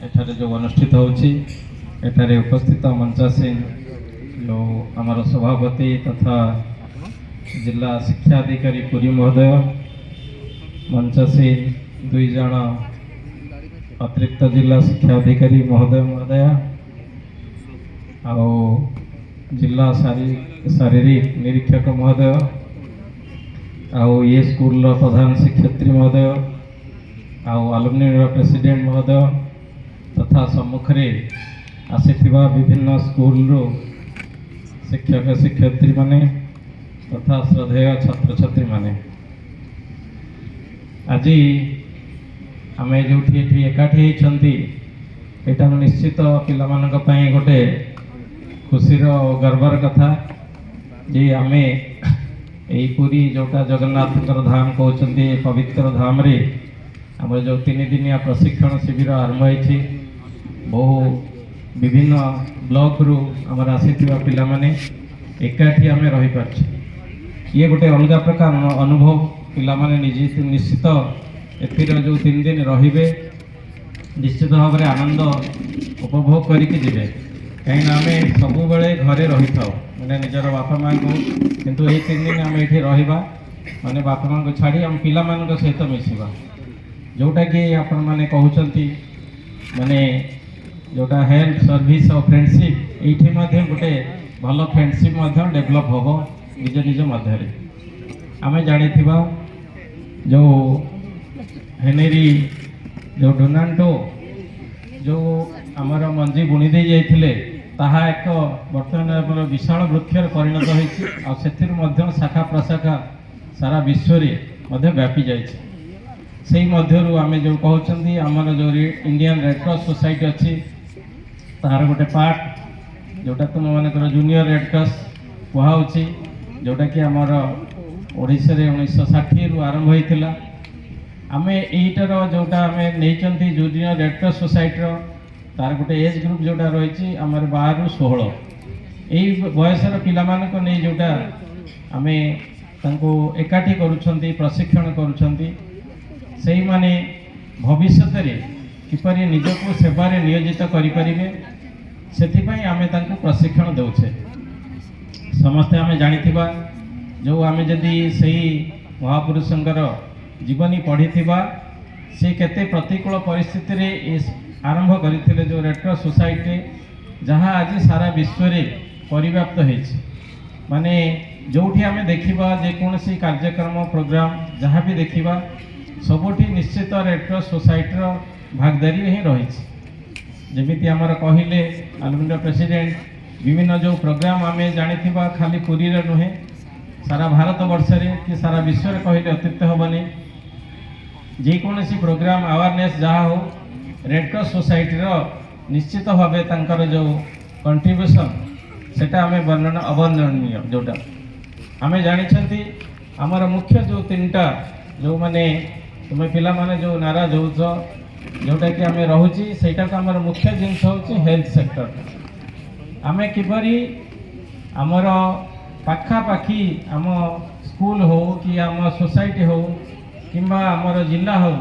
एठारे जो अनुष्ठित होछि एठारे उपस्थित मंचासीन जो आमर सभापति तथा जिला शिक्षा अधिकारी पुरी महोदय, मंचासीन दुई जन अतिरिक्त जिला शिक्षा अधिकारी महोदय महोदया जिला शारीरिक निरीक्षक महोदय ये स्कूल प्रधान शिक्षयित्री महोदय आलुमिनी प्रेसिडेंट महोदय तथा सम्मुखें आसीथिबा विभिन्न स्कूल शिक्षक शिक्षयित्री माने तथा श्रद्धेय छात्र छात्री माने आज आम जो एकाठी होती यहाँ निश्चित पाई गोटे खुशीर गर्वर कथा जे आम यही पुरी जोटा जगन्नाथ धाम कहते पवित्र धाम रे आम जो 3 दिनिया प्रशिक्षण शिविर आरंभ होती बहु विभिन्न ब्लॉक रु आमर आसीथिबा पिला माने एकाठी आम रही पारछे। ये गोटे अलग प्रकार अनुभव पिला माने निश्चित एथिर जो 3 दिन रहिबे निश्चित भाव में आनंद उपभोग करके जिबे कहीं आम सब बेले घरे रही था मैंने निजर बापा माँ को किंतु यही 3 दिन आम ये रहा माने बापा माँ को छाड़ी आम पिला सहित मिसवा जोटा कि आपण मैंने कहते माने जोटा हेल्थ सर्विस और फ्रेंडशिप ये गोटे भल फ्रेंडशिप डेभलप हम निज निज मध्य आम जानी जो हेनेरी जो डोनाल्डो जो आमर मंजी बुणी दे जाइए ताहा एक बर्तमान विशाल वृक्षर परिणत होती शाखा प्रशाखा सारा विश्व में व्यापी जाइए से मध्यरु आम जो कहते आमर जो इंडियन रेड क्रॉस सोसाइटी अच्छी तार गोटे पार्ट जोटा तुम मानकर जूनियर रेड क्रॉस कहुच्छी जोटा कि आमर ओडिशा रे 1960 रु आरंभ होता आम यहीटर जोटा आम नहीं जूनियर रेड क्रॉस सोसाइटी तार गोटे एज ग्रुप जोटा रही आम 12 रु 16 यही बयसर पिला नहीं जोटा आम एकाठी करुँच प्रशिक्षण करुँच से माने भविष्य किपरि निजको सेवारे नियोजित करें से आम प्रशिक्षण दौचे समस्ते आम जानिथिबा जो आम जदि सही महापुरुषंकर जीवनी पढ़ी से केते प्रतिकूल परिस्थिति रे आरंभ करते जो रेड क्रॉस सोसाइटी जहाँ आज सारा विश्व रे परिव्याप्त होइछि माने जोठी आम देखिबा जेकोसी कार्यक्रम प्रोग्राम जहाँ भी देखिबा सबुठी निश्चित रेड क्रॉस सोसाइटी भागदारी ही रही जमीती आमर कहले आलुमिनी प्रेसिडेंट विभिन्न जो प्रोग्राम आम जानी खाली पुरी रे नुहे सारा भारत वर्ष रे कि सारा विश्व रे कहले अत्युक्त हेनी जेकोसी प्रोग्राम अवेयरनेस जहाँ हो रेड क्रॉस सोसाइटी निश्चित भाव तांकर जो कंट्रीब्यूशन सेटा आम वर्णन अवर्णनीय जोटा आम जानी आमर मुख्य जो 3टा जो माने तुम्हें पिला माने जो नाराज हो जोटा कि आम रोची सेटा आमर मुख्य जिनस हूँ हेल्थ सेक्टर आम किपरि आमर पाखापाखी आम स्कूल हो कि आम सोसाइटी हो किंबा आमर जिला हो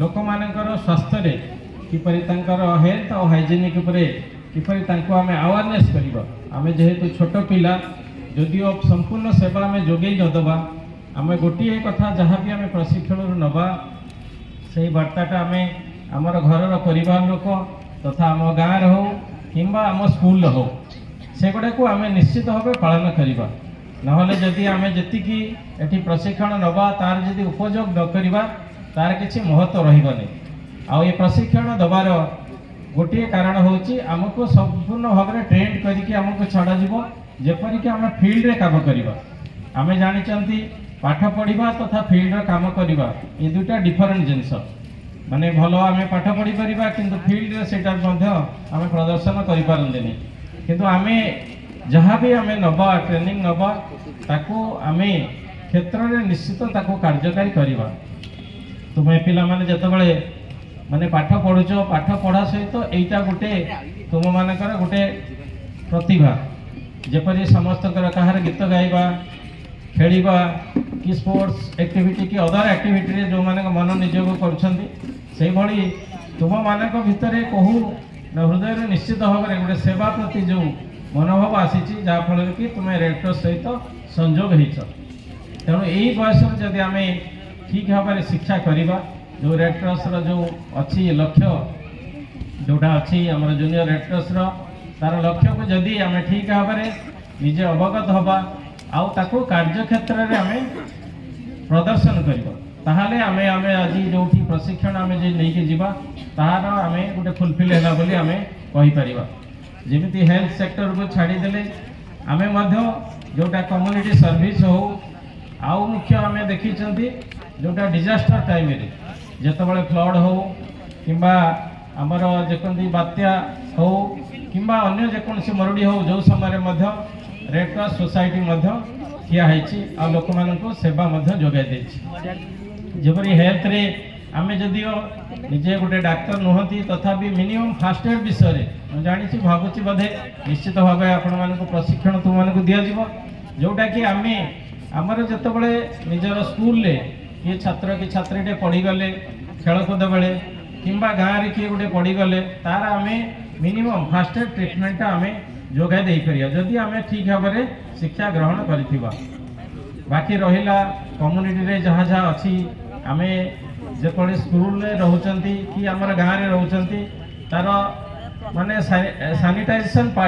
लोक मानकर स्वास्थ्य रे किपरि तांकर हेल्थ और हाइजीनिक उपरे किपरि तांको आम अवेयरनेस करिबा आम जेहेतु छोट पिला जदिओ संपूर्ण सेवा आम जोगै नदबा आम गोटे कथा जहाँ भी आम प्रशिक्षण नवा से बार्ताटा आम आमर घर परिवार लोक तथा आम गाँव हो किंबा आम स्कूल हो से गुड़ा को आम निश्चित भाव पालन करवा नहले जदि आम जी एटी प्रशिक्षण नवा तार जदि उपयोग न करवा तार किसी महत्व रही आउ ये प्रशिक्षण दबार गोटे कारण होची आमको संपूर्ण भाव में ट्रेंड करके आमको छड़ा जीवो जेपरिक आम फील्ड रे काम करवा आम जानी पाठ पढ़ा तथा फील्ड काम करवा ये दुटा डिफरेंट जिनस माने भल आम पाठ पढ़ी पारिबा किंतु फील्ड रे सेटा आम प्रदर्शन करें किंतु आम जहाँ भी आम नवा ट्रेनिंग नवा ताको आम क्षेत्र में निश्चित ताको कार्यकारी करवा तुम्हें पिला माने जतबेले माने पाठ पढ़ुच पाठ पढ़ा सहित एटा गोटे तुम मानकर गोटे प्रतिभा जेपरि समस्त कहार गीत गाइबा खेलिबा कि स्पोर्ट्स एक्टिविटी कि अदर एक्टिविटी जो माने मन नियोग कर तुम मान भितर कहू हृदय निश्चित भाव में गोटे सेवा प्रति जो मनोभाव आसी जहाँफल कि तुम रेड क्रॉस सहित संजोग हो तेणु यही बयस जदि आम ठीक भाव में शिक्षा करवा जो रेड क्रॉस जो अच्छी लक्ष्य जोटा अच्छी आम जूनियर रेड क्रॉस तार लक्ष्य को जदि आम ठीक भाव में निजे अवगत हवा आउ ताको कार्य क्षेत्र में आम प्रदर्शन करवा ताहले आमे आमे आज जो प्रशिक्षण आमे जे नहीं जीवा तार आमे गोटे फुलफिल है बोली आमे कहि परिबा जेमिति हेल्थ सेक्टर को छाड़ी देले आमे मध्य जोटा कम्युनिटी सर्विस हो आउ मुख्य आमे देखी चंती जोटा डिजास्टर टाइम रे जेतबळे फ्लड हो किंबा हमर जेकोंदी बात्या हो किंबा अन्य जेकोंसी मरुडी हो जो समय मध्य रेड क्रॉस सोसाइटी मध्य ठिया हैछि आ लोक मानको सेवा मध्य जोगाई देछि जबरी हेल्थ रे आमे जदियो निजे गोटे डाक्तर नुहति तथापि मिनिमम फास्ट एड विषय में जानी भावुची बोधे निश्चित भाव आपण मानक प्रशिक्षण तुम मानक दिया जीवो जोटा कि आमे आमर जतबळे निजर स्कूल ले ये छात्र कि छात्रीटे पढ़ी गले खेलकूद बेले किंबा गाँव रे किए गोटे पढ़ी गले तार आमे मिनिमम फास्ट एड ट्रिटमेंट आमे जोगाई दे करिया जदि आमे ठीक भाव में शिक्षा ग्रहण करिथिबा बाकी रहिला कम्युनिटी रे जहाँ जहाँ अच्छी आमे जेपरि स्कूल रे रहउचंती कि हमर गाँव रे रहउचंती तार माने सैनिटाइजेशन पार्ट